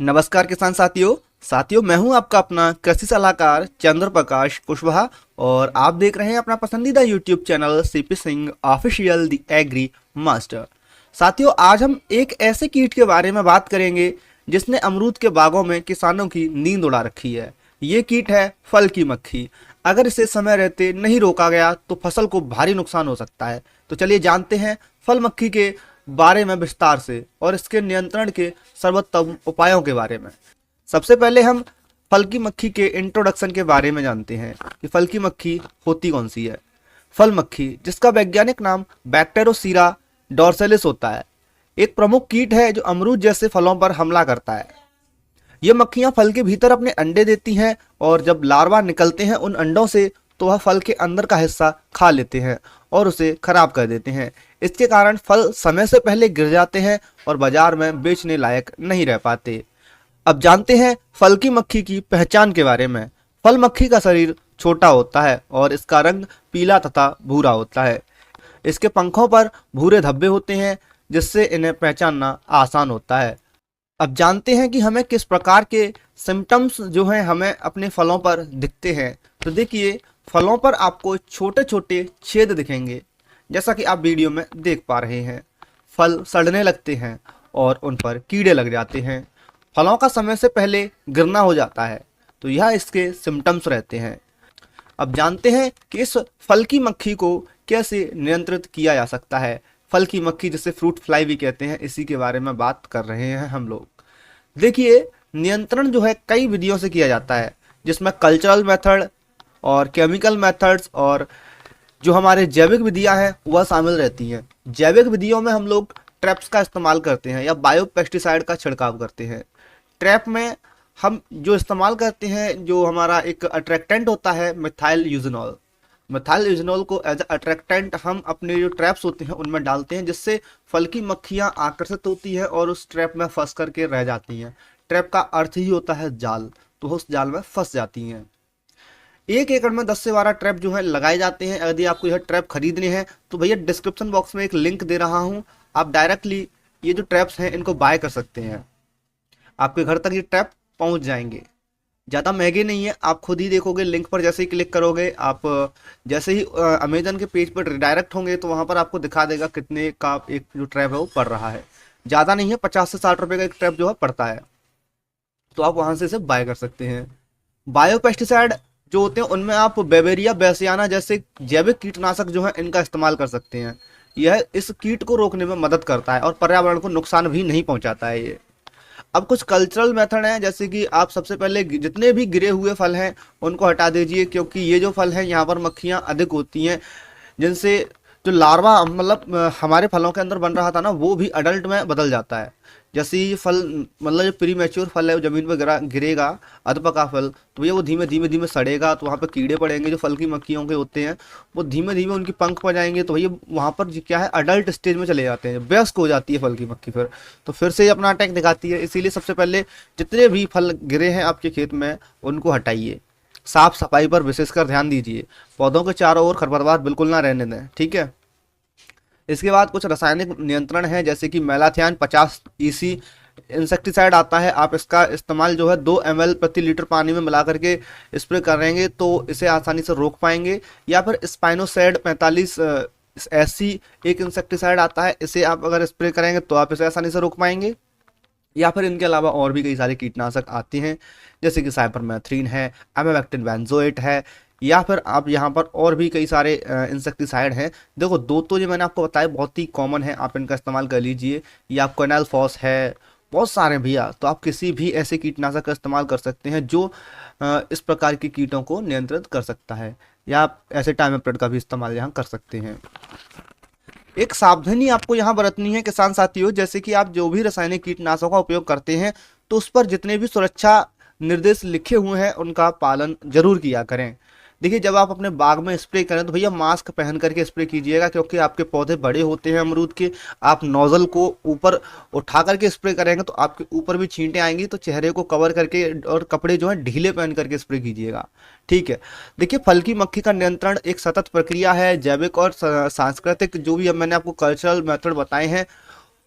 नमस्कार किसान साथियों मैं हूं आपका अपना कृषि सलाहकार चंद्र प्रकाश कुशवाहा और आप देख रहे हैं अपना पसंदीदा YouTube channel CP Singh official the agri master. साथियों, आज हम एक ऐसे कीट के बारे में बात करेंगे जिसने अमरूद के बागों में किसानों की नींद उड़ा रखी है। ये कीट है फल की मक्खी। अगर इसे समय रहते नहीं रोका गया तो फसल को भारी नुकसान हो सकता है। तो चलिए जानते हैं फल मक्खी के बारे में विस्तार से और इसके नियंत्रण के सर्वोत्तम उपायों के बारे में। सबसे पहले हम फल की मक्खी के इंट्रोडक्शन के बारे में जानते हैं कि फल की मक्खी होती कौन सी है। फल मक्खी, जिसका वैज्ञानिक नाम बैक्टेरोसीरा डॉर्सेलिस होता है, एक प्रमुख कीट है जो अमरूद जैसे फलों पर हमला करता है। ये मक्खियां फल के भीतर अपने अंडे देती हैं और जब लार्वा निकलते हैं उन अंडों से तो वह फल के अंदर का हिस्सा खा लेते हैं और उसे खराब कर देते हैं। इसके कारण फल समय से पहले गिर जाते हैं और बाजार में बेचने लायक नहीं रह पाते। अब जानते हैं फल की मक्खी की पहचान के बारे में। फल मक्खी का शरीर छोटा होता है और इसका रंग पीला तथा भूरा होता है। इसके पंखों पर भूरे धब्बे होते हैं जिससे इन्हें पहचानना आसान होता है। अब जानते हैं कि हमें किस प्रकार के सिम्टम्स जो हैं हमें अपने फलों पर दिखते हैं। तो देखिए, फलों पर आपको छोटे छोटे छेद दिखेंगे, जैसा कि आप वीडियो में देख पा रहे हैं। फल सड़ने लगते हैं और उन पर कीड़े लग जाते हैं। फलों का समय से पहले गिरना हो जाता है। तो यह इसके सिम्टम्स रहते हैं। अब जानते हैं कि इस फल की मक्खी को कैसे नियंत्रित किया जा सकता है। फल की मक्खी, जिसे फ्रूट फ्लाई भी कहते हैं, इसी के बारे में बात कर रहे हैं हम लोग। देखिए, नियंत्रण जो है कई विधियों से किया जाता है, जिसमें कल्चरल मेथड और केमिकल मेथड्स और जो हमारे जैविक विधियां हैं वह शामिल रहती हैं। जैविक विधियों में हम लोग ट्रैप्स का इस्तेमाल करते हैं या बायो पेस्टिसाइड का छिड़काव करते हैं। ट्रैप में हम जो इस्तेमाल करते हैं, जो हमारा एक अट्रैक्टेंट होता है मिथाइल यूजेनॉल। मिथाइल यूजेनॉल को एज अट्रैक्टेंट हम अपने जो ट्रैप्स होते हैं उनमें डालते हैं, जिससे फल की मक्खियां आकर्षित होती हैं और उस ट्रैप में फंस करके रह जाती हैं। ट्रैप का अर्थ ही होता है जाल, तो उस जाल में फंस जाती हैं। 1 एकड़ में 10 से 12 ट्रैप जो है लगाए जाते हैं। यदि आपको यह ट्रैप खरीदने हैं तो भैया डिस्क्रिप्शन बॉक्स में एक लिंक दे रहा हूं, आप डायरेक्टली ये जो ट्रैप्स हैं इनको बाय कर सकते हैं। आपके घर तक ये ट्रैप पहुंच जाएंगे। ज़्यादा महंगे नहीं है, आप खुद ही देखोगे। लिंक पर जैसे ही क्लिक करोगे, आप जैसे ही अमेजन के पेज पर रिडायरेक्ट होंगे तो वहाँ पर आपको दिखा देगा कितने का एक जो ट्रैप है वो पड़ रहा है। ज़्यादा नहीं है, 50 से 60 रुपये का एक ट्रैप जो है पड़ता है। तो आप वहाँ से इसे बाय कर सकते हैं। बायो पेस्टिसाइड जो होते हैं उनमें आप बेवेरिया बेसियाना जैसे जैविक कीटनाशक जो है इनका इस्तेमाल कर सकते हैं। यह इस कीट को रोकने में मदद करता है और पर्यावरण को नुकसान भी नहीं पहुंचाता है ये। अब कुछ कल्चरल मेथड हैं, जैसे कि आप सबसे पहले जितने भी गिरे हुए फल हैं उनको हटा दीजिए, क्योंकि ये जो फल हैं यहाँ पर मक्खियाँ अधिक होती हैं, जिनसे जो लार्वा मतलब हमारे फलों के अंदर बन रहा था ना, वो भी अडल्ट में बदल जाता है। जैसे ही फल मतलब जो प्री मैच्योर फल है वो ज़मीन पर गिरेगा, अधपका फल, तो भैया वो धीमे धीमे धीमे सड़ेगा, तो वहाँ पे कीड़े पड़ेंगे जो फल की मक्खियों के होते हैं। वो धीमे धीमे उनकी पंख पर जाएंगे तो भैया वहाँ पर क्या है, अडल्ट स्टेज में चले जाते हैं, वयस्क हो जाती है फल की मक्खी। फिर तो फिर से अपना अटैक दिखाती है। इसीलिए सबसे पहले जितने भी फल गिरे हैं आपके खेत में उनको हटाइए। साफ सफाई पर विशेषकर ध्यान दीजिए। पौधों के चारों ओर खरपतवार बिल्कुल ना रहने दें, ठीक है। इसके बाद कुछ रासायनिक नियंत्रण है, जैसे कि मेलाथियान 50 EC इंसेक्टिसाइड आता है। आप इसका इस्तेमाल जो है 2 ml प्रति लीटर पानी में मिला करके स्प्रे करेंगे तो इसे आसानी से रोक पाएंगे। या फिर स्पाइनोसैड 45 SC एक इंसेक्टिसाइड आता है, इसे आप अगर स्प्रे करेंगे तो आप इसे आसानी से रोक पाएंगे। या फिर इनके अलावा और भी कई सारे कीटनाशक आते हैं, जैसे कि साइपरमेथ्रिन है, एमेवेक्टिन बेंजोएट है, या फिर आप यहाँ पर और भी कई सारे इंसेक्टिसाइड हैं। देखो, 2 तो जो मैंने आपको बताया बहुत ही कॉमन है, आप इनका इस्तेमाल कर लीजिए। या क्विनाल फॉस है, बहुत सारे भैया। तो आप किसी भी ऐसे कीटनाशक का इस्तेमाल कर सकते हैं जो इस प्रकार के कीटों को नियंत्रित कर सकता है। या आप ऐसे टाइमेप्रेड का भी इस्तेमाल यहाँ कर सकते हैं। एक सावधानी आपको यहाँ बरतनी है किसान साथियों, जैसे कि आप जो भी रासायनिक कीटनाशकों का उपयोग करते हैं तो उस पर जितने भी सुरक्षा निर्देश लिखे हुए हैं उनका पालन जरूर किया करें। देखिए, जब आप अपने बाग में स्प्रे करें तो भैया मास्क पहन करके स्प्रे कीजिएगा, क्योंकि आपके पौधे बड़े होते हैं अमरूद के। आप नोजल को ऊपर उठा करके स्प्रे करेंगे तो आपके ऊपर भी छींटे आएंगी, तो चेहरे को कवर करके और कपड़े जो हैं ढीले पहन करके स्प्रे कीजिएगा, ठीक है। देखिए, फल की मक्खी का नियंत्रण एक सतत प्रक्रिया है। जैविक और सांस्कृतिक जो भी अब मैंने आपको कल्चरल मेथड बताए हैं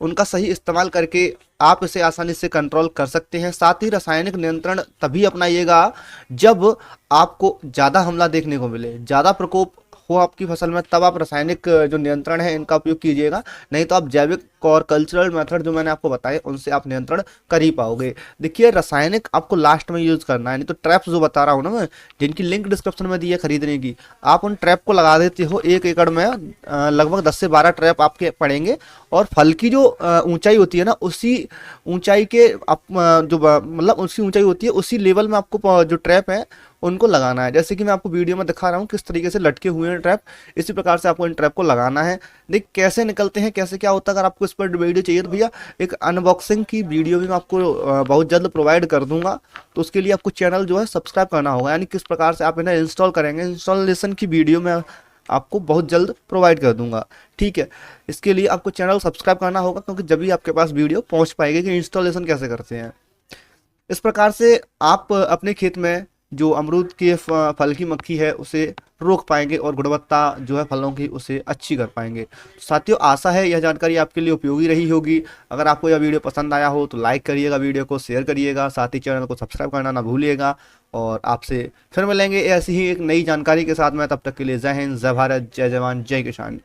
उनका सही इस्तेमाल करके आप इसे आसानी से कंट्रोल कर सकते हैं। साथ ही रासायनिक नियंत्रण तभी अपनाइएगा जब आपको ज़्यादा हमला देखने को मिले, ज़्यादा प्रकोप हो आपकी फसल में, तब आप रासायनिक जो नियंत्रण है इनका उपयोग कीजिएगा। नहीं तो आप जैविक और कल्चरल मेथड जो मैंने आपको बताए उनसे आप नियंत्रण कर ही पाओगे। देखिए रासायनिक आपको लास्ट में यूज करना है, नहीं तो ट्रैप्स जो बता रहा हूँ ना मैं, जिनकी लिंक डिस्क्रिप्शन में दी है खरीदने की, आप उन ट्रैप को लगा देते हो। 1 एकड़ में लगभग 10 से 12 ट्रैप आपके पड़ेंगे और फल की जो ऊंचाई होती है ना, उसी ऊंचाई के आप मतलब उसी ऊंचाई होती है उसी लेवल में आपको जो ट्रैप है उनको लगाना है। जैसे कि मैं आपको वीडियो में दिखा रहा हूँ किस तरीके से लटके हुए हैं ट्रैप, इसी प्रकार से आपको इन ट्रैप को लगाना है। देख कैसे निकलते हैं, कैसे क्या होता है। अगर आपको इस पर वीडियो चाहिए तो भैया एक अनबॉक्सिंग की वीडियो भी मैं आपको बहुत जल्द प्रोवाइड कर दूंगा। तो उसके लिए आपको चैनल जो है सब्सक्राइब करना होगा, यानी किस प्रकार से आप इन्हें इंस्टॉल करेंगे, इंस्टॉलेशन की वीडियो में आपको बहुत जल्द प्रोवाइड कर दूंगा। ठीक है, इसके लिए आपको चैनल सब्सक्राइब करना होगा, क्योंकि जब भी आपके पास वीडियो पहुंच पाएगी कि इंस्टॉलेशन कैसे करते हैं। इस प्रकार से आप अपने खेत में जो अमरूद के फल की मक्खी है उसे रोक पाएंगे और गुणवत्ता जो है फलों की उसे अच्छी कर पाएंगे। तो साथियों, आशा है यह जानकारी आपके लिए उपयोगी रही होगी। अगर आपको यह वीडियो पसंद आया हो तो लाइक करिएगा, वीडियो को शेयर करिएगा, साथ ही चैनल को सब्सक्राइब करना ना भूलिएगा। और आपसे फिर मिलेंगे ऐसी ही एक नई जानकारी के साथ में। तब तक के लिए जय हिंद, जय भारत, जय जवान, जय किसान।